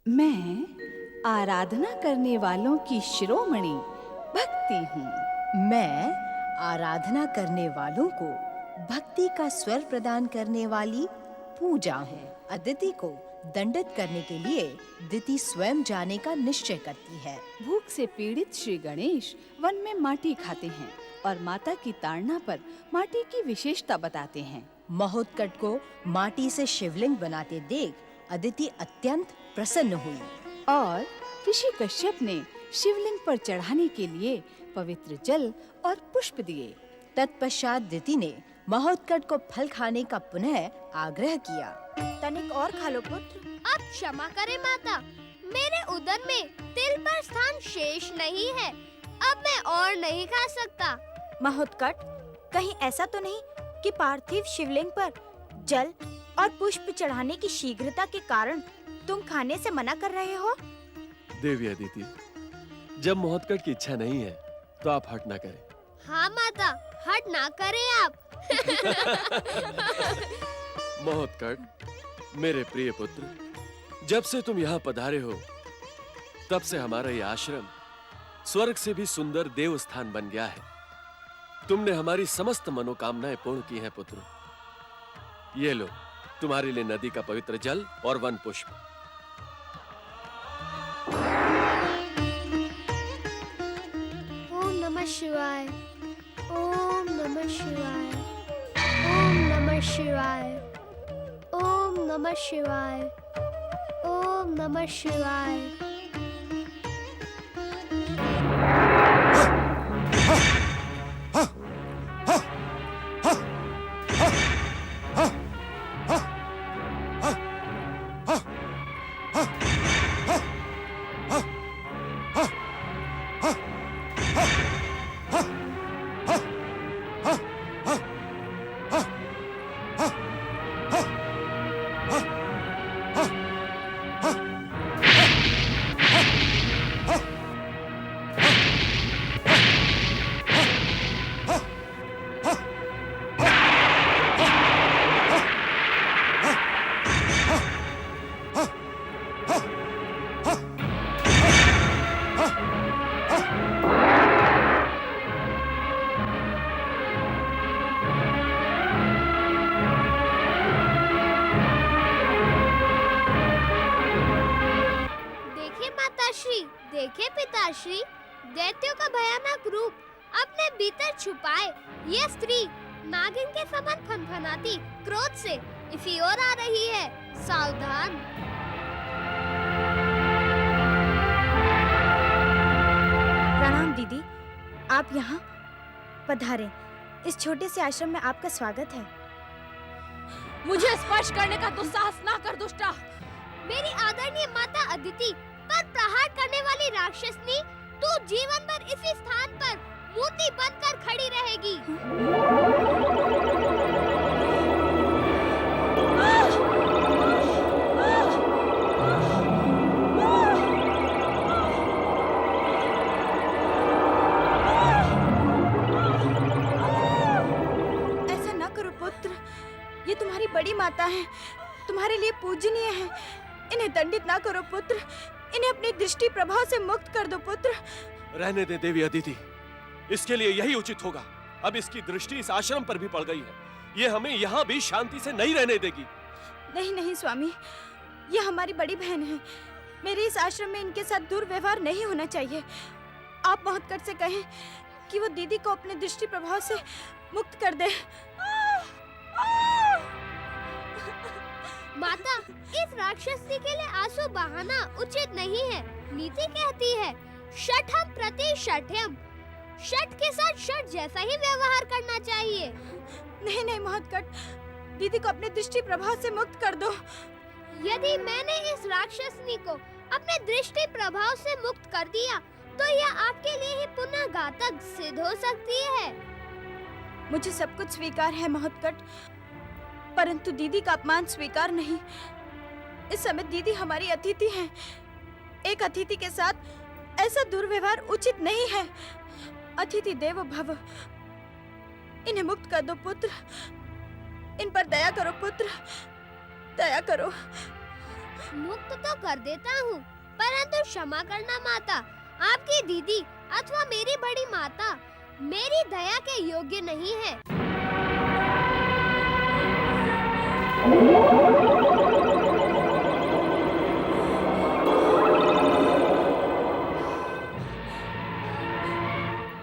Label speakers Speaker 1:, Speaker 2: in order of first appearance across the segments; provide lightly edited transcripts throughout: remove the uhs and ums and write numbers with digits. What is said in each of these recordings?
Speaker 1: मैं आराधना करने वालों की शिरोमणि भक्ति हूँ।
Speaker 2: मैं आराधना करने वालों को भक्ति का स्वर प्रदान करने वाली पूजा हूँ। अदिति को दंडित करने के लिए दिति स्वयं जाने का निश्चय करती है।
Speaker 1: भूख से पीड़ित श्री गणेश वन में माटी खाते हैं और माता की ताड़ना पर माटी की विशेषता बताते हैं।
Speaker 2: महोत्कट को माटी से शिवलिंग बनाते देख अदिति अत्यंत प्रसन्न हुई
Speaker 1: और ऋषि कश्यप ने शिवलिंग पर चढ़ाने के लिए पवित्र जल और पुष्प दिए।
Speaker 2: तत्पश्चात दिति ने महोत्कट को फल खाने का पुनः आग्रह किया।
Speaker 3: तनिक और खा लो पुत्र।
Speaker 4: अब क्षमा करें माता, मेरे उदर में तिल पर स्थान शेष नहीं है। अब मैं और नहीं खा सकता।
Speaker 3: महोत्कट, कहीं ऐसा तो नहीं कि पार्थिव शिवलिंग पर जल और पुष्प चढ़ाने की शीघ्रता के कारण तुम खाने से मना कर रहे हो?
Speaker 5: देवी अदिति, जब महोत्कट की इच्छा नहीं है तो आप हट ना करें।
Speaker 4: हाँ माता, हट ना करें आप।
Speaker 5: महोत्कट, मेरे प्रिय पुत्र, जब से तुम यहाँ पधारे हो तब से हमारा ये आश्रम स्वर्ग से भी सुंदर देव स्थान बन गया है। तुमने हमारी समस्त मनोकामनाएं पूर्ण की हैं पुत्र। ये लो, तुम्हारे लिए नदी का पवित्र जल और वन पुष्प।
Speaker 4: ओम नमः शिवाय, ओम नमः शिवाय, ओम नमः शिवाय, ओम नमः शिवाय, ओम नमः शिवाय। देखे पिताश्री, दैत्यों का भयानक रूप अपने भीतर छुपाए ये स्त्री नागिन के समान फनफनाती क्रोध से इसी ओर आ रही है। सावधान।
Speaker 3: प्रणाम दीदी, आप यहाँ पधारें। इस छोटे से आश्रम में आपका स्वागत है।
Speaker 6: मुझे स्पर्श करने का दुस्साहस ना कर दुष्टा।
Speaker 4: मेरी आदरणीय माता अदिति पर प्रहार करने वाली राक्षसनी, तू जीवन भर इसी स्थान पर मूर्ति बनकर खड़ी रहेगी।
Speaker 3: ऐसा न करो पुत्र, ये तुम्हारी बड़ी माता है, तुम्हारे लिए पूजनीय है। इन्हें दंडित ना करो पुत्र, इन्हें अपनी दृष्टि प्रभाव से मुक्त कर दो पुत्र।
Speaker 5: रहने दे देवी अदिति, इसके लिए यही उचित होगा। अब इसकी दृष्टि इस आश्रम पर भी पड़ गई है। ये हमें यहाँ भी शांति से नहीं रहने देगी।
Speaker 3: नहीं नहीं स्वामी, ये हमारी बड़ी बहन है। मेरे इस आश्रम में इनके साथ दुर्व्यवहार नहीं होना चाहिए। आप महोत्कट से कहें कि वो दीदी को अपने दृष्टि प्रभाव से मुक्त कर दे।
Speaker 4: माता, इस राक्षसी के लिए आंसू बहाना उचित नहीं है। नीति कहती है शठम प्रति शठ्यम, शठ के साथ शठ जैसा ही व्यवहार करना चाहिए।
Speaker 3: नहीं नहीं महोत्कट, दीदी को अपने दृष्टि प्रभाव से मुक्त कर दो।
Speaker 4: यदि मैंने इस राक्षसनी को अपने दृष्टि प्रभाव से मुक्त कर दिया तो यह आपके लिए ही पुनः घातक सिद्ध हो सकती है।
Speaker 3: मुझे सब कुछ स्वीकार है महोत्कट, परंतु दीदी का अपमान स्वीकार नहीं। इस समय दीदी हमारी अतिथि हैं। एक अतिथि के साथ ऐसा दुर्व्यवहार उचित नहीं है। अतिथि देवो भव। इन्हें मुक्त कर दो पुत्र, इन पर दया करो पुत्र, दया करो।
Speaker 4: मुक्त तो कर देता हूँ, परंतु क्षमा करना माता, आपकी दीदी अथवा मेरी बड़ी माता मेरी दया के योग्य नहीं है।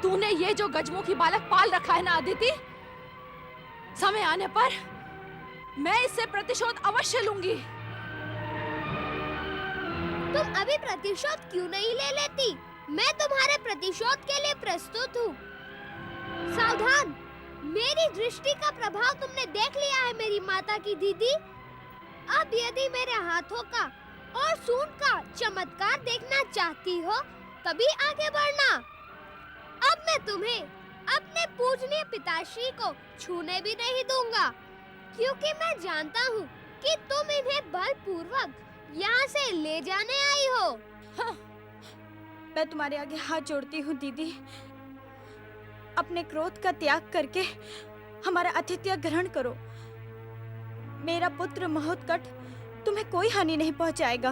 Speaker 6: तूने ये जो गजमुखी बालक पाल रखा है ना अदिति, समय आने पर मैं इससे प्रतिशोध अवश्य लूंगी।
Speaker 4: तुम अभी प्रतिशोध क्यों नहीं ले लेती? मैं तुम्हारे प्रतिशोध के लिए प्रस्तुत हूँ। सावधान, मेरी दृष्टि का प्रभाव तुमने देख लिया है मेरी माता की दीदी। अब यदि मेरे हाथों का और सूंड का चमत्कार देखना चाहती हो तभी आगे बढ़ना। अब मैं तुम्हें अपने पूजनीय पिताश्री को छूने भी नहीं दूंगा, क्योंकि मैं जानता हूँ कि तुम इन्हें बलपूर्वक यहाँ से ले जाने आई हो।
Speaker 3: हाँ, मैं तुम्हारे आगे हाथ जोड़ती हूँ दीदी। अपने क्रोध का त्याग करके हमारा आतिथ्य ग्रहण करो। मेरा पुत्र महोत्कट तुम्हें कोई हानि नहीं पहुंचाएगा।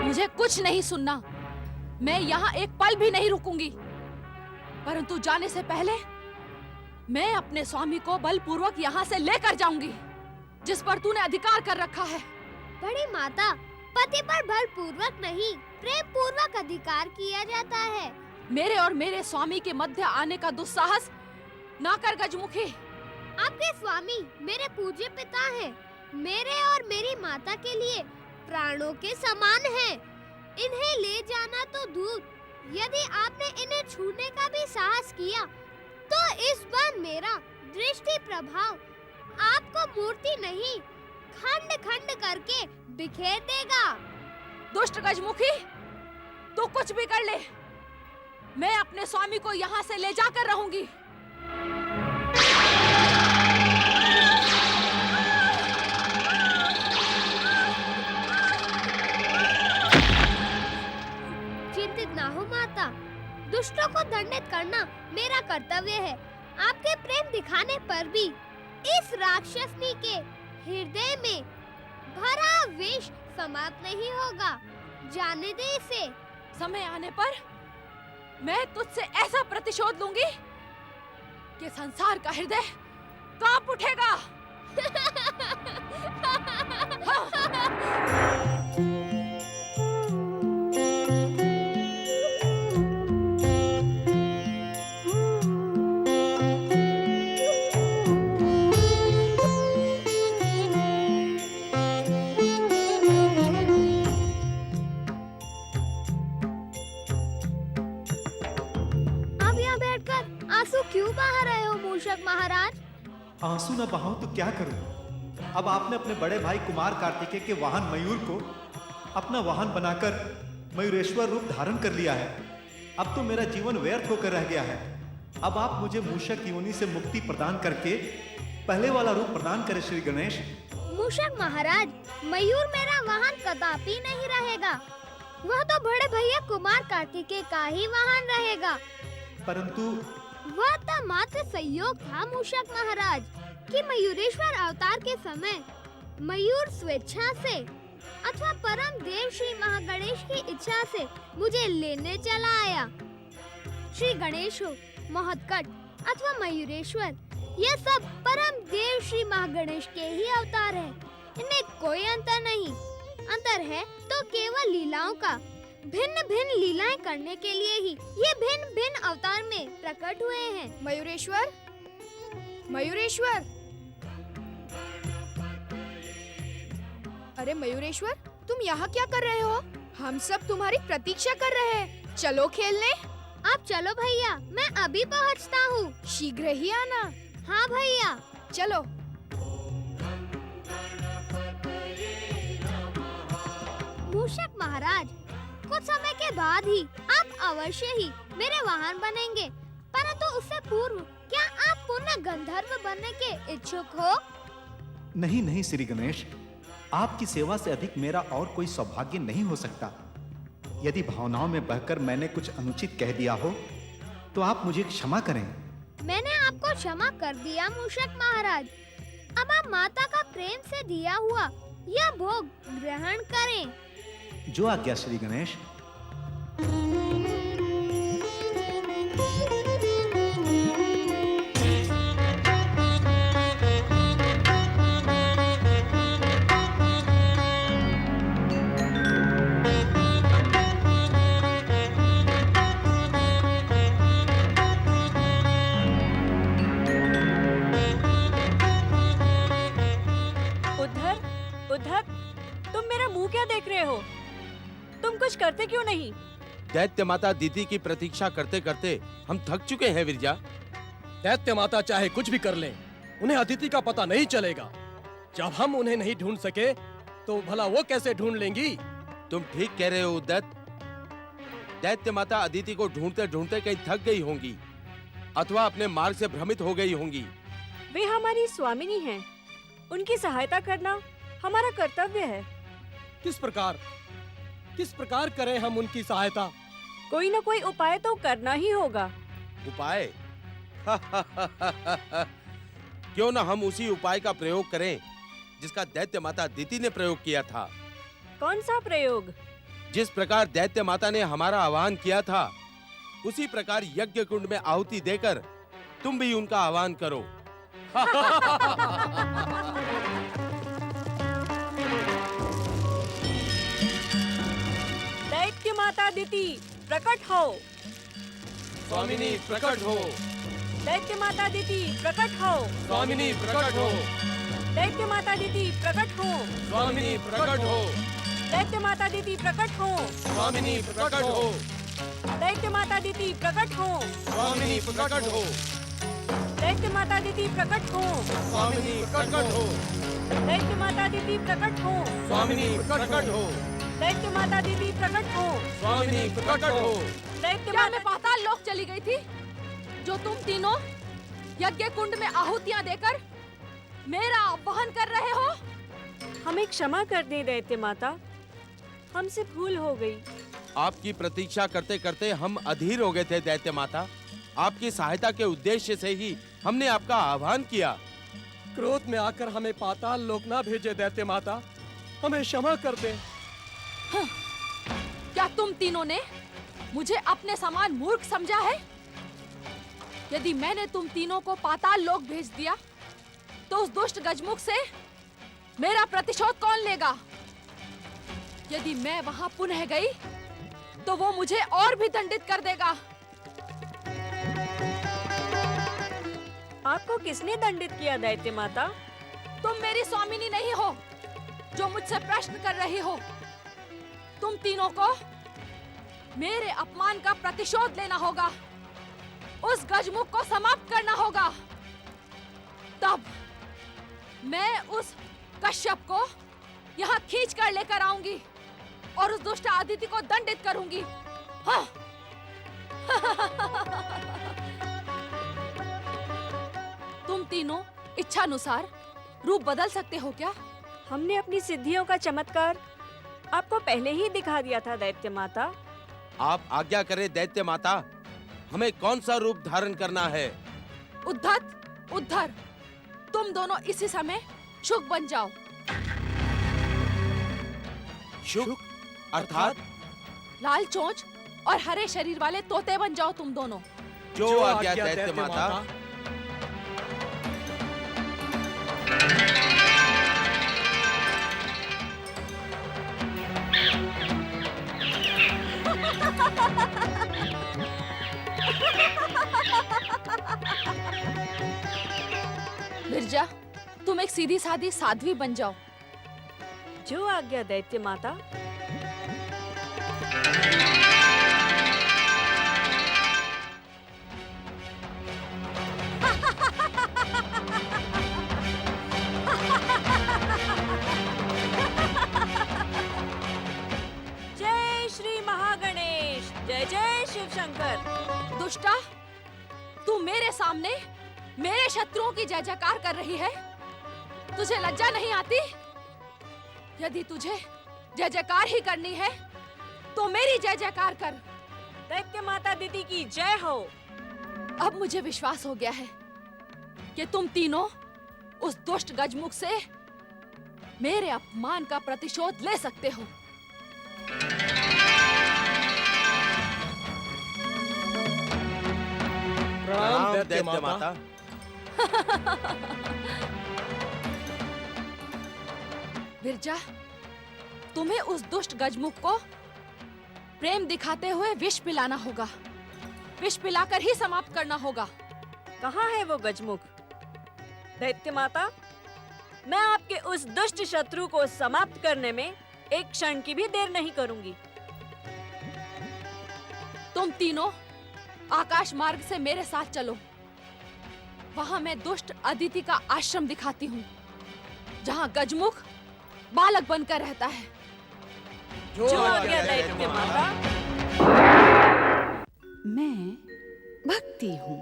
Speaker 6: मुझे कुछ नहीं सुनना। मैं यहाँ एक पल भी नहीं रुकूंगी, परंतु जाने से पहले मैं अपने स्वामी को बलपूर्वक यहाँ से लेकर जाऊंगी, जिस पर तूने अधिकार कर रखा है।
Speaker 4: बड़ी माता, पति पर बलपूर्वक नहीं, प्रेम पूर्वक अधिकार किया जाता है।
Speaker 6: मेरे और मेरे स्वामी के मध्य आने का दुस्साहस ना कर गजमुखी।
Speaker 4: आपके स्वामी मेरे पूज्य पिता हैं। मेरे और मेरी माता के लिए प्राणों के समान हैं। इन्हें ले जाना तो दूर, यदि आपने इन्हें छूने का भी साहस किया तो इस बार मेरा दृष्टि प्रभाव आपको मूर्ति नहीं, खंड खंड करके बिखेर देगा।
Speaker 6: दुष्ट गजमुखी, तू कुछ भी कर ले, मैं अपने स्वामी को यहाँ से ले जाकर रहूंगी।
Speaker 4: चिंतित ना हो माता, दुष्टों को दंडित करना मेरा कर्तव्य है। आपके प्रेम दिखाने पर भी इस राक्षसनी के हृदय में भरा विष समाप्त नहीं होगा। जाने दे इसे।
Speaker 6: समय आने पर मैं तुझसे ऐसा प्रतिशोध लूंगी कि संसार का हृदय कांप उठेगा।
Speaker 4: अब यहाँ बैठकर आंसू क्यों बहा रहे हो मूषक महाराज?
Speaker 7: आंसू न बहाऊं तो क्या करूं? अब आपने अपने बड़े भाई कुमार कार्तिकेय के वाहन मयूर को अपना वाहन बनाकर मयूरेश्वर रूप धारण कर लिया है। अब तो मेरा जीवन व्यर्थ होकर रह गया है। अब आप मुझे मूषक योनि से मुक्ति प्रदान करके पहले वाला रूप प्रदान करें श्री गणेश।
Speaker 4: मूषक महाराज, मयूर मेरा वाहन कदापि नहीं रहेगा। वह तो बड़े भैया कुमार कार्तिकेय का ही वाहन रहेगा।
Speaker 7: परंतु
Speaker 4: वह तो मात्र संयोग था मूषक महाराज कि मयूरेश्वर अवतार के समय मयूर स्वेच्छा से अथवा परम देव श्री महागणेश की इच्छा से मुझे लेने चला आया। श्री गणेश हो, महोत्कट अथवा मयूरेश्वर, ये सब परम देव श्री महागणेश के ही अवतार हैं। इनमें कोई अंतर नहीं। अंतर है तो केवल लीलाओं का। भिन्न भिन्न लीलाएं करने के लिए ही ये भिन्न भिन्न अवतार में प्रकट हुए हैं।
Speaker 3: मयूरेश्वर, मयूरेश्वर, अरे मयूरेश्वर, तुम यहाँ क्या कर रहे हो? हम सब तुम्हारी प्रतीक्षा कर रहे हैं। चलो खेलने।
Speaker 4: आप चलो भैया, मैं अभी पहुँचता हूँ।
Speaker 3: शीघ्र ही आना।
Speaker 4: हाँ भैया,
Speaker 3: चलो।
Speaker 4: मूषक महाराज, कुछ समय के बाद ही आप अवश्य ही मेरे वाहन बनेंगे, परंतु उससे पूर्व क्या आप पुनः गंधर्व बनने के इच्छुक हो?
Speaker 7: नहीं नहीं श्री गणेश, आपकी सेवा से अधिक मेरा और कोई सौभाग्य नहीं हो सकता। यदि भावनाओं में बहकर मैंने कुछ अनुचित कह दिया हो तो आप मुझे क्षमा करें।
Speaker 4: मैंने आपको क्षमा कर दिया मूषक महाराज। अब आप माता का प्रेम से दिया हुआ यह भोग ग्रहण करें।
Speaker 7: जो आज्ञा श्री गणेश।
Speaker 3: उद्धव, तुम मेरा मुंह क्या देख रहे हो? तुम कुछ करते क्यों नहीं?
Speaker 8: दैत्य माता दीदी की प्रतीक्षा करते करते हम थक चुके हैं विरजा।
Speaker 9: दैत्य माता चाहे कुछ भी कर लें, उन्हें अदिति का पता नहीं चलेगा। जब हम उन्हें नहीं ढूंढ सके तो भला वो कैसे ढूंढ लेंगी?
Speaker 8: तुम ठीक कह रहे हो उद्दत। दैत्य माता अदिति को ढूंढते ढूंढते कहीं थक गई होंगी अथवा अपने मार्ग से भ्रमित हो गई होंगी।
Speaker 3: वे हमारी स्वामिनी हैं। उनकी सहायता करना हमारा कर्तव्य है।
Speaker 9: किस प्रकार करें हम उनकी सहायता?
Speaker 3: कोई न कोई उपाय तो करना ही होगा।
Speaker 8: उपाय? क्यों न हम उसी उपाय का प्रयोग करें जिसका दैत्य माता अदिति ने प्रयोग किया था।
Speaker 3: कौन सा प्रयोग?
Speaker 8: जिस प्रकार दैत्य माता ने हमारा आह्वान किया था उसी प्रकार यज्ञ कुंड में आहुति देकर तुम भी उनका आह्वान करो।
Speaker 3: दैत्य माता अदिति प्रकट हो।
Speaker 5: स्वामिनी प्रकट हो।
Speaker 3: दैत्य माता अदिति प्रकट हो।
Speaker 5: स्वामिनी प्रकट हो।
Speaker 3: दैत्य माता अदिति प्रकट हो।
Speaker 5: स्वामिनी प्रकट हो।
Speaker 3: दैत्य माता अदिति प्रकट हो।
Speaker 5: स्वामिनी प्रकट हो।
Speaker 3: दैत्य माता अदिति प्रकट हो।
Speaker 5: स्वामिनी प्रकट हो।
Speaker 3: दैत्य माता अदिति प्रकट हो।
Speaker 5: स्वामिनी प्रकट हो।
Speaker 3: दैत्य माता अदिति प्रकट हो।
Speaker 5: स्वामिनी प्रकट हो।
Speaker 3: दैत्य माता अदिति प्रकट हो।
Speaker 5: स्वामिनी प्रकट हो।
Speaker 3: दैत्य
Speaker 6: क्या मैं
Speaker 3: माता
Speaker 6: पाताल लोक चली गई थी जो तुम तीनों यज्ञ कुंड में आहुतियां देकर मेरा अपहरण कर रहे हो?
Speaker 3: हमें क्षमा कर दे दैत्य माता, हमसे भूल हो गई।
Speaker 8: आपकी प्रतीक्षा करते करते हम अधीर हो गए थे दैत्य माता। आपकी सहायता के उद्देश्य से ही हमने आपका आह्वान किया।
Speaker 9: क्रोध में आकर हमें पाताल लोक ना भेजे दैत्य माता, हमें क्षमा कर दे।
Speaker 6: क्या तुम तीनों ने मुझे अपने समान मूर्ख समझा है? यदि मैंने तुम तीनों को पाताल लोक भेज दिया तो उस दुष्ट गजमुख से मेरा प्रतिशोध कौन लेगा? यदि मैं वहां पुनः गई तो वो मुझे और भी दंडित कर देगा।
Speaker 3: आपको किसने दंडित किया दैत्य माता?
Speaker 6: तुम मेरी स्वामिनी नहीं हो जो मुझसे प्रश्न कर रही हो। तुम तीनों को मेरे अपमान का प्रतिशोध लेना होगा, उस गजमुख को समाप्त करना होगा। तब मैं उस कश्यप को यहाँ खींच कर लेकर आऊंगी और उस दुष्ट अदिति को दंडित करूंगी। हाँ। तुम तीनों इच्छानुसार रूप बदल सकते हो क्या?
Speaker 3: हमने अपनी सिद्धियों का चमत्कार आपको पहले ही दिखा दिया था दैत्य माता।
Speaker 8: आप आज्ञा करें दैत्य माता, हमें कौन सा रूप धारण करना है?
Speaker 6: उद्धत, उद्धर, तुम दोनों इसी समय शुक बन जाओ।
Speaker 8: शुक अर्थात?
Speaker 6: लाल चोंच और हरे शरीर वाले तोते बन जाओ तुम दोनों।
Speaker 8: जो आज्ञा दैत्य माता।
Speaker 6: बिरजा, तुम एक सीधी सादी साध्वी बन जाओ।
Speaker 3: जो आज्ञा दैत्य माता। जय श्री महागणेश, जय जय शिव शंकर।
Speaker 6: दुष्टा, तू मेरे सामने मेरे शत्रुओं की जय जयकार कर रही है? तुझे लज्जा नहीं आती? यदि तुझे जय जयकार ही करनी है तो मेरी जय जयकार कर।
Speaker 3: दैत्य माता दीदी की जय हो।
Speaker 6: अब मुझे विश्वास हो गया है कि तुम तीनों उस दुष्ट गजमुख से मेरे अपमान का प्रतिशोध ले सकते हो।
Speaker 9: प्रणाम दैत्य
Speaker 8: दैत्य
Speaker 9: माता।
Speaker 8: माता।
Speaker 6: विरजा, तुम्हें उस दुष्ट गजमुख को प्रेम दिखाते हुए विष पिलाना होगा। विष पिलाकर ही समाप्त करना होगा।
Speaker 3: कहाँ है वो गजमुख? दैत्य माता, मैं आपके उस दुष्ट शत्रु को समाप्त करने में एक क्षण की भी देर नहीं करूंगी।
Speaker 6: तुम तीनों आकाश मार्ग से मेरे साथ चलो। वहां मैं दुष्ट अदिति का आश्रम दिखाती हूँ, जहाँ गजमुख बालक बनकर रहता है।
Speaker 8: जो आज्ञा
Speaker 3: दैत्य माता।
Speaker 1: मैं भक्ति हूँ,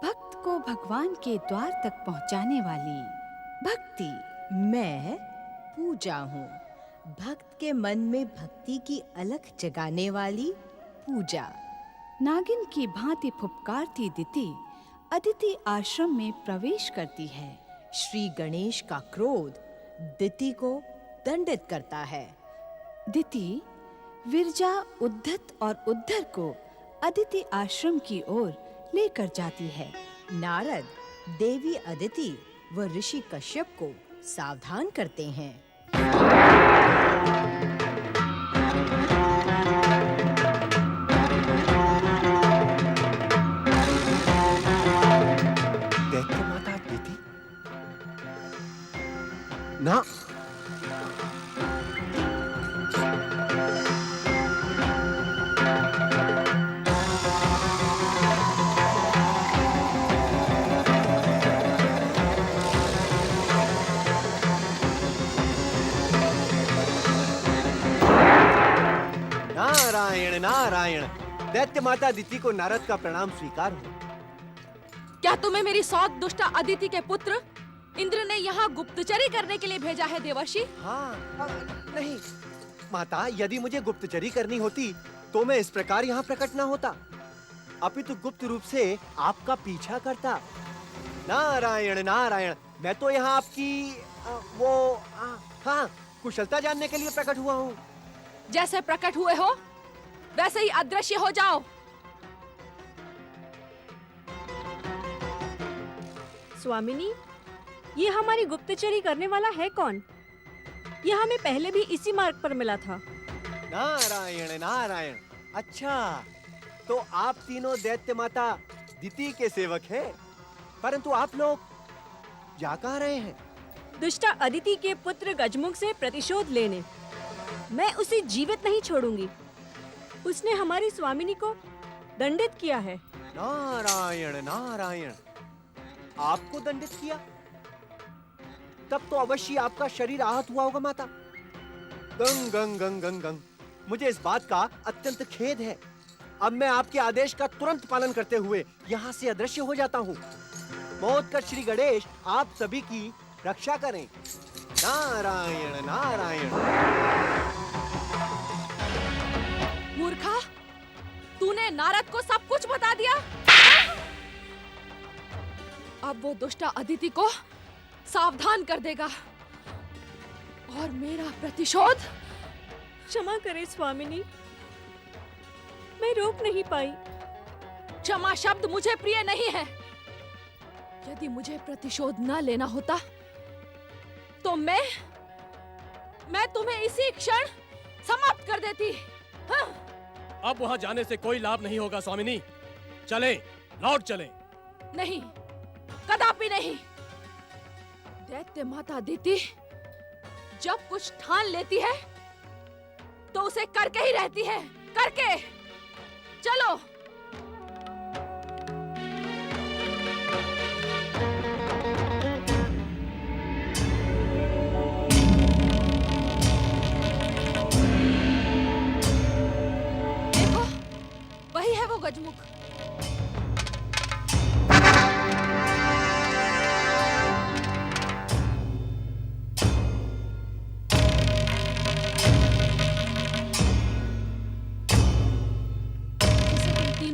Speaker 1: भक्त को भगवान के द्वार तक पहुँचाने वाली भक्ति।
Speaker 2: मैं पूजा हूँ, भक्त के मन में भक्ति की अलख जगाने वाली पूजा।
Speaker 1: नागिन की भांति फुफकारती दिति अदिति आश्रम में प्रवेश करती है।
Speaker 2: श्री गणेश का क्रोध दिति को दंडित करता है।
Speaker 1: दिति विरजा, उद्धत और उद्धर को अदिति आश्रम की ओर लेकर जाती है।
Speaker 2: नारद देवी अदिति व ऋषि कश्यप को सावधान करते हैं।
Speaker 10: दैत्य माता अदिति ना। नारायण नारायण। दैत्य माता अदिति को नारद का प्रणाम स्वीकार हो।
Speaker 6: क्या तुम्हें मेरी सौत दुष्टा अदिति के पुत्र इंद्र ने यहाँ गुप्तचरी करने के लिए भेजा है देवर्षि?
Speaker 10: हाँ, नहीं माता, यदि मुझे गुप्तचरी करनी होती तो मैं इस प्रकार यहाँ प्रकट न होता, अपितु गुप्त रूप से आपका पीछा करता। नारायण नारायण। मैं तो यहाँ आपकी हाँ, कुशलता जानने के लिए प्रकट हुआ हूँ।
Speaker 6: जैसे प्रकट हुए हो वैसे ही अदृश्य हो जाओ।
Speaker 3: स्वामिनी, ये हमारी गुप्तचरी करने वाला है कौन? ये हमें पहले भी इसी मार्ग पर मिला था।
Speaker 10: नारायण नारायण। अच्छा, तो आप तीनों दैत्य माता दिति के सेवक हैं, परंतु आप लोग जा कहाँ रहे हैं?
Speaker 3: दुष्टा अदिति के पुत्र गजमुख से प्रतिशोध लेने। मैं उसे जीवित नहीं छोड़ूंगी। उसने हमारी स्वामिनी को दंडित किया है।
Speaker 10: नारायण नारायण। आपको दंडित किया? तब तो अवश्य आपका शरीर आहत हुआ होगा माता। गंग गंग गंग गंग गंग। मुझे इस बात का अत्यंत खेद है। अब मैं आपके आदेश का तुरंत पालन करते हुए यहाँ से अदृश्य हो जाता हूँ। महोत्कट श्री गणेश आप सभी की रक्षा करें। नारायण नारायण।
Speaker 6: मूर्खा, तूने नारद को सब कुछ बता दिया। अब वो दुष्टा अदिति को सावधान कर देगा और मेरा प्रतिशोध।
Speaker 3: क्षमा करें स्वामिनी, मैं रोक नहीं पाई।
Speaker 6: क्षमा शब्द मुझे प्रिय नहीं है। यदि मुझे प्रतिशोध न लेना होता तो मैं तुम्हें इसी क्षण समाप्त कर देती। हाँ?
Speaker 9: अब वहाँ जाने से कोई लाभ नहीं होगा स्वामिनी। चले, लौट चले।
Speaker 6: नहीं, कदापि नहीं। दैत्य माता अदिति जब कुछ ठान लेती है तो उसे करके ही रहती है। करके। चलो। देखो, वही है वो गजमुख।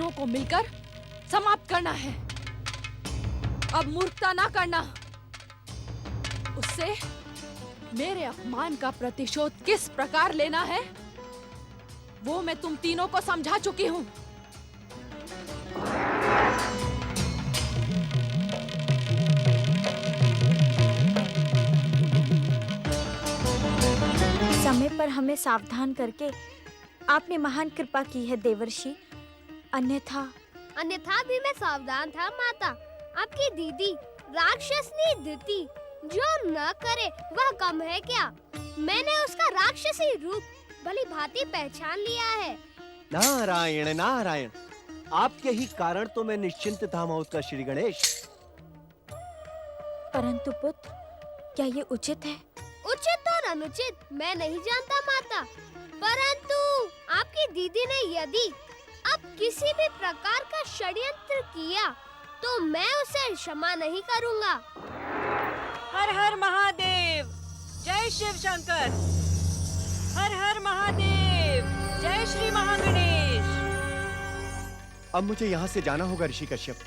Speaker 6: को मिलकर समाप्त करना है। अब मूर्खता ना करना। उससे मेरे अपमान का प्रतिशोध किस प्रकार लेना है वो मैं तुम तीनों को समझा चुकी हूँ।
Speaker 3: समय पर हमें सावधान करके आपने महान कृपा की है देवर्षि। अन्यथा
Speaker 4: भी मैं सावधान था माता। आपकी दीदी राक्षसनी दिति जो न करे वह कम है क्या? मैंने उसका राक्षसी रूप भली भांति पहचान लिया है।
Speaker 10: नारायण नारायण, आपके ही कारण तो मैं निश्चिंत था महोत्कर्ष श्री गणेश।
Speaker 3: परंतु पुत्र, क्या ये उचित है?
Speaker 4: उचित और अनुचित मैं नहीं जानता माता, परंतु आपकी दीदी ने यदि अब किसी भी प्रकार का षड्यंत्र किया तो मैं उसे क्षमा नहीं करूंगा।
Speaker 11: हर हर महादेव, जय शिव शंकर। हर हर महादेव, जय श्री महागणेश।
Speaker 10: अब मुझे यहाँ से जाना होगा ऋषि कश्यप,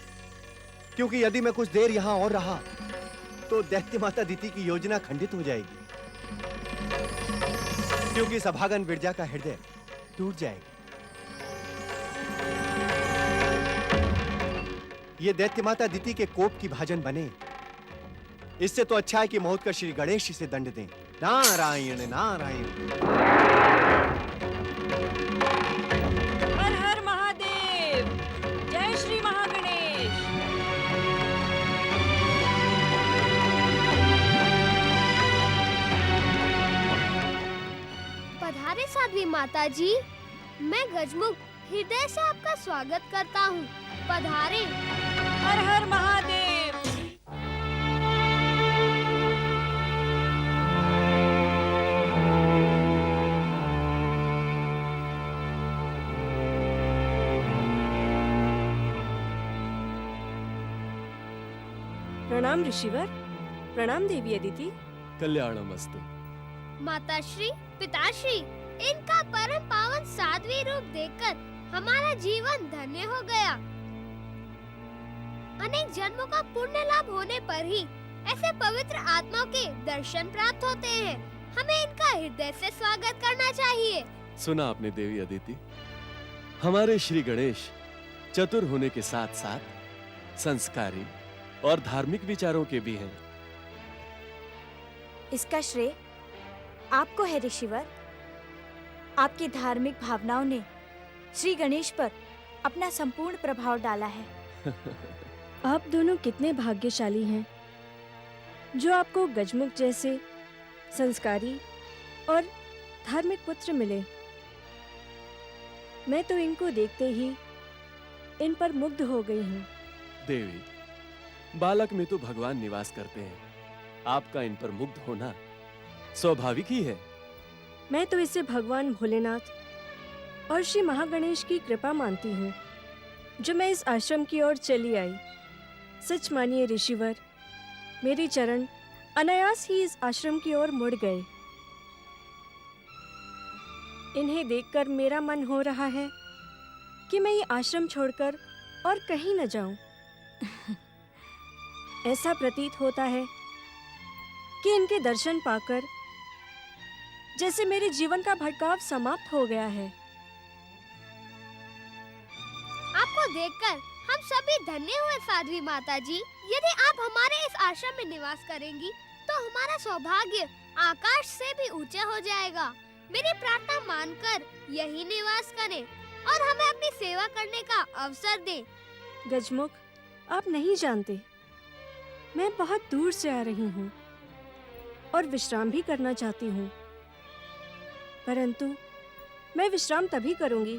Speaker 10: क्योंकि यदि मैं कुछ देर यहाँ और रहा तो दैत्य माता दिति की योजना खंडित हो जाएगी, क्योंकि सभागन विरजा का हृदय टूट जाएगा। ये दैत्य माता दिति के कोप की भाजन बने, इससे तो अच्छा है कि महोत्कर्ष श्री गणेश इसे दंड दें। नारायण नारायण।
Speaker 11: हर हर महादेव, जय श्री महागणेश।
Speaker 4: पधारे साध्वी माता जी, मैं गजमुख हृदय से आपका स्वागत करता हूँ। पधारे।
Speaker 11: हर हर महादेव। प्रणाम ऋषिवर, प्रणाम देवी अदिति।
Speaker 5: कल्याणमस्तु।
Speaker 4: माताश्री, पिताश्री, इनका परम पावन साध्वी रूप देखकर हमारा जीवन धन्य हो गया। अनेक जन्मों का पुण्य लाभ होने पर ही ऐसे पवित्र आत्माओं के दर्शन प्राप्त होते हैं। हमें इनका हृदय से स्वागत करना चाहिए।
Speaker 5: सुना आपने देवी अदिति, हमारे श्री गणेश चतुर होने के साथ साथ संस्कारी और धार्मिक विचारों के भी हैं।
Speaker 3: इसका श्रेय आपको है ऋषिवर। आपकी धार्मिक भावनाओं ने श्री गणेश पर अपना संपूर्ण प्रभाव डाला है।
Speaker 12: आप दोनों कितने भाग्यशाली हैं जो आपको गजमुख जैसे संस्कारी और धार्मिक पुत्र मिले। मैं तो इनको देखते ही इन पर मुग्ध हो गई हूँ।
Speaker 5: देवी, बालक में तो भगवान निवास करते हैं, आपका इन पर मुग्ध होना स्वाभाविक ही है।
Speaker 12: मैं तो इसे भगवान भोलेनाथ और श्री महागणेश की कृपा मानती हूँ जो मैं इस आश्रम की ओर चली आई। सच मानिए ऋषिवर, मेरे चरण अनायास ही इस आश्रम की ओर मुड़ गए। इन्हें देखकर मेरा मन हो रहा है कि मैं ये आश्रम छोड़कर और कहीं न जाऊं। ऐसा प्रतीत होता है कि इनके दर्शन पाकर जैसे मेरे जीवन का भटकाव समाप्त हो गया है।
Speaker 4: आपको देखकर हम सभी धन्य हुए साध्वी माता जी। यदि आप हमारे इस आश्रम में निवास करेंगी तो हमारा सौभाग्य आकाश से भी ऊंचा हो जाएगा। मेरी प्रार्थना मानकर यही निवास करें और हमें अपनी सेवा करने का अवसर दें।
Speaker 12: गजमुख, आप नहीं जानते, मैं बहुत दूर से आ रही हूँ और विश्राम भी करना चाहती हूँ, परंतु मैं विश्राम तभी करूँगी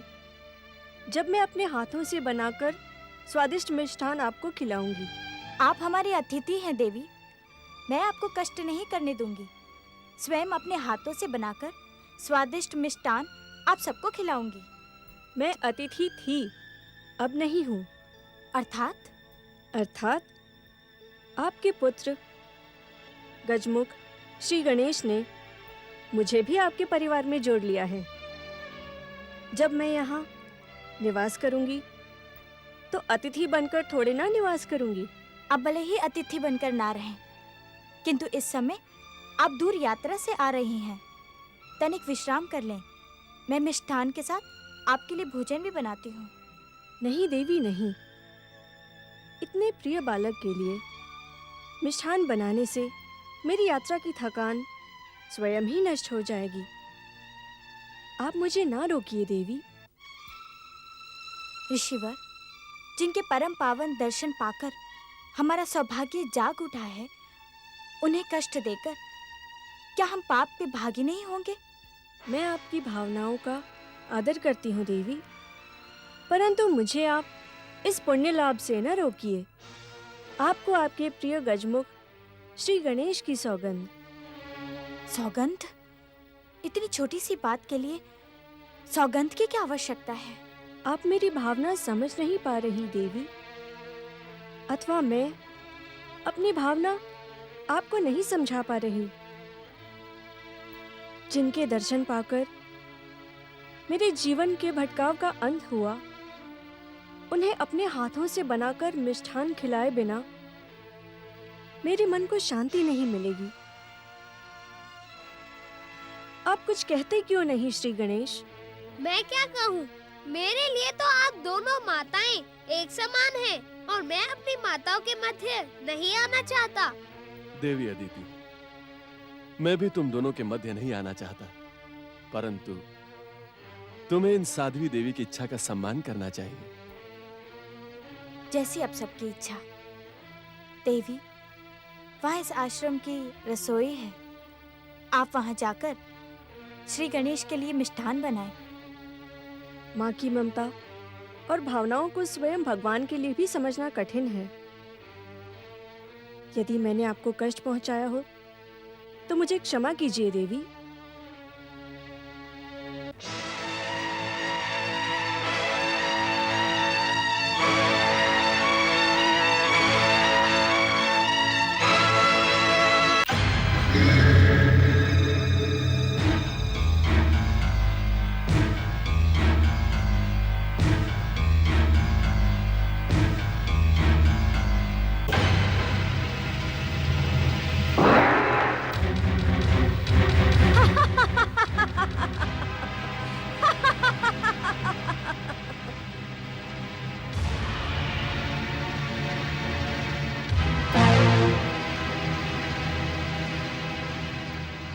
Speaker 12: जब मैं अपने हाथों से बनाकर स्वादिष्ट मिष्ठान आपको खिलाऊंगी।
Speaker 3: आप हमारी अतिथि हैं देवी, मैं आपको कष्ट नहीं करने दूंगी। स्वयं अपने हाथों से बनाकर स्वादिष्ट मिष्ठान आप सबको खिलाऊंगी।
Speaker 12: मैं अतिथि थी, अब नहीं हूँ।
Speaker 3: अर्थात
Speaker 12: आपके पुत्र गजमुख श्री गणेश ने मुझे भी आपके परिवार में जोड़ लिया है। जब मैं यहाँ निवास करूंगी तो अतिथि बनकर थोड़े ना निवास करूंगी।
Speaker 3: आप भले ही अतिथि बनकर ना रहें, किंतु इस समय आप दूर यात्रा से आ रही हैं। तनिक विश्राम कर लें। मैं मिष्ठान के साथ आपके लिए भोजन भी बनाती हूँ।
Speaker 12: नहीं देवी नहीं, इतने प्रिय बालक के लिए मिष्ठान बनाने से मेरी यात्रा की थकान स्वयं ही नष्ट हो जाएगी। आप मुझे ना रोकिए देवी।
Speaker 3: ऋषिवर, जिनके परम पावन दर्शन पाकर हमारा सौभाग्य जाग उठा है, उन्हें कष्ट देकर क्या हम पाप पे भागी नहीं होंगे?
Speaker 12: मैं आपकी भावनाओं का आदर करती हूँ देवी, परंतु मुझे आप इस पुण्य लाभ से न रोकिए। आपको आपके प्रिय गजमुख श्री गणेश की सौगंध।
Speaker 3: सौगंध? इतनी छोटी सी बात के लिए सौगंध की क्या आवश्यकता है?
Speaker 12: आप मेरी भावना समझ नहीं पा रही देवी, अथवा मैं अपनी भावना आपको नहीं समझा पा रही। जिनके दर्शन पाकर मेरे जीवन के भटकाव का अंत हुआ, उन्हें अपने हाथों से बनाकर मिष्ठान खिलाए बिना मेरे मन को शांति नहीं मिलेगी। आप कुछ कहते क्यों नहीं श्री गणेश?
Speaker 4: मैं क्या कहूँ, मेरे लिए तो आप दोनों माताएं एक समान हैं और मैं अपनी माताओं के मध्य नहीं आना चाहता।
Speaker 5: देवी अदिति, मैं भी तुम दोनों के मध्य नहीं आना चाहता, परंतु तुम्हें इन साध्वी देवी की इच्छा का सम्मान करना चाहिए।
Speaker 3: जैसी अब सबकी इच्छा। देवी, वहाँ इस आश्रम की रसोई है। आप वहाँ जाकर श्री गणेश के लिए मिष्ठान बनाएं।
Speaker 12: माँ की ममता और भावनाओं को स्वयं भगवान के लिए भी समझना कठिन है। यदि मैंने आपको कष्ट पहुंचाया हो तो मुझे क्षमा कीजिए देवी।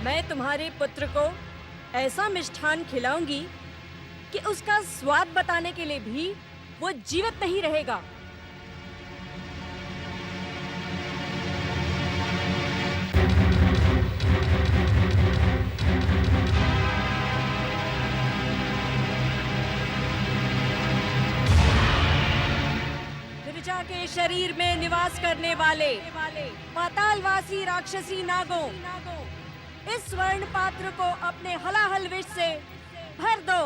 Speaker 12: मैं तुम्हारे पुत्र को ऐसा मिष्ठान खिलाऊंगी कि उसका स्वाद बताने के लिए भी वो जीवित नहीं रहेगा। गिरिजा के शरीर में निवास करने वाले पातालवासी राक्षसी नागों, इस स्वर्ण पात्र को अपने हलाहल विष से भर दो।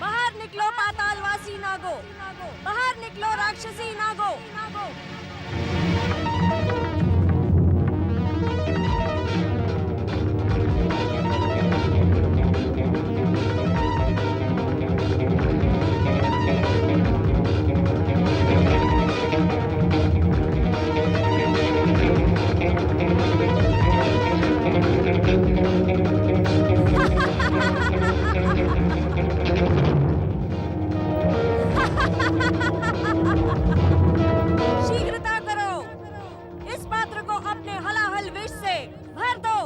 Speaker 12: बाहर निकलो पातालवासी नागो, बाहर निकलो राक्षसी नागो। शीघ्रता करो, इस पात्र को अपने हलाहल विष से भर दो।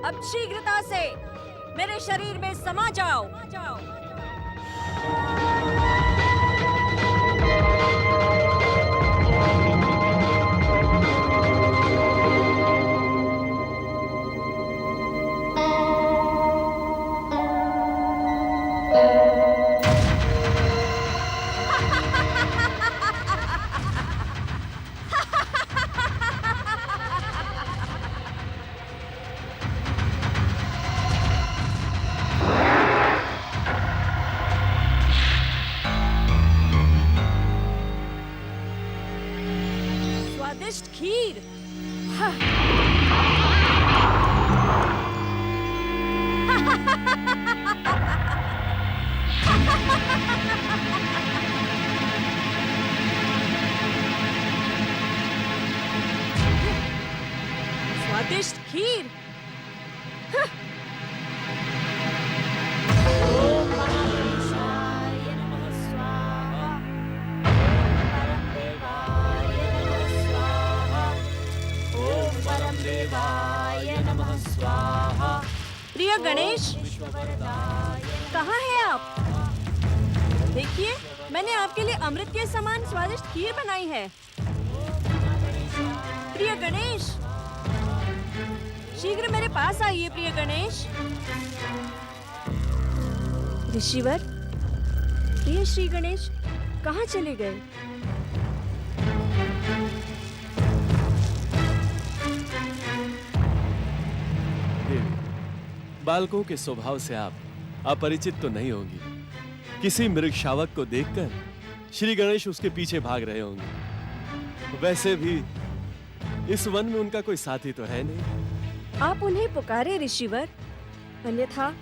Speaker 11: अब शीघ्रता से मेरे शरीर में समा जाओ। स्वादिष्ट खीर। स्वादिष्ट खीर। प्रिय गणेश, कहाँ हैं आप? देखिए, मैंने आपके लिए अमृत के समान स्वादिष्ट खीर बनाई है। प्रिय गणेश, शीघ्र मेरे पास आइए। प्रिय गणेश। ऋषिवर, प्रिय श्री गणेश कहाँ चले गए?
Speaker 5: बालकों के स्वभाव से आप अपरिचित तो नहीं होंगी। किसी मृग शावक को देखकर श्री गणेश उसके पीछे भाग रहे होंगे। वैसे भी इस वन में उनका कोई साथी तो है नहीं।
Speaker 12: आप उन्हें पुकारे ऋषिवर, अन्यथा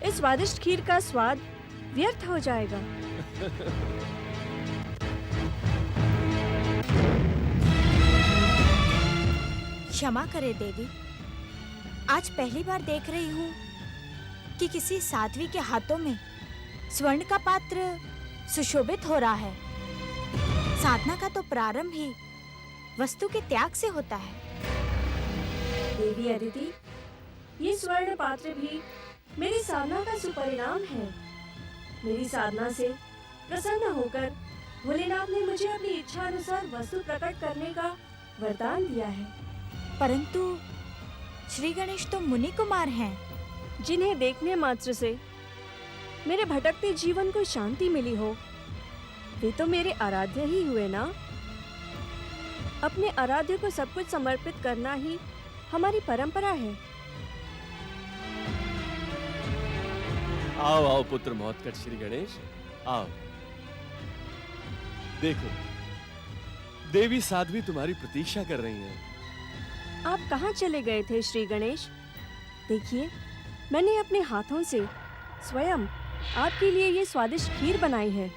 Speaker 12: इस स्वादिष्ट खीर का स्वाद व्यर्थ हो जाएगा।
Speaker 3: क्षमा करे देवी, आज पहली बार देख रही हूँ कि किसी साध्वी के हाथों में स्वर्ण का पात्र सुशोभित हो रहा है। साधना का तो प्रारंभ ही वस्तु के त्याग से होता है।
Speaker 12: देवी अदिति, ये स्वर्ण पात्र भी मेरी साधना का सुपरिणाम है। मेरी साधना से प्रसन्न होकर भोलेनाथ ने मुझे अपनी इच्छा अनुसार वस्तु प्रकट करने का वरदान दिया है।
Speaker 3: परंतु श्री गणेश तो मुनि कुमार हैं,
Speaker 12: जिन्हें देखने मात्र से मेरे भटकते जीवन को शांति मिली हो, वे तो मेरे आराध्य ही हुए ना। अपने आराध्य को सब कुछ समर्पित करना ही हमारी परंपरा है।
Speaker 5: आओ आओ पुत्र महोत्कट श्री गणेश, आओ। देखो, देवी साध्वी तुम्हारी प्रतीक्षा कर रही हैं।
Speaker 12: आप कहाँ चले गए थे श्री गणेश? देखिए, मैंने अपने हाथों से स्वयं आपके लिए ये स्वादिष्ट खीर बनाई है।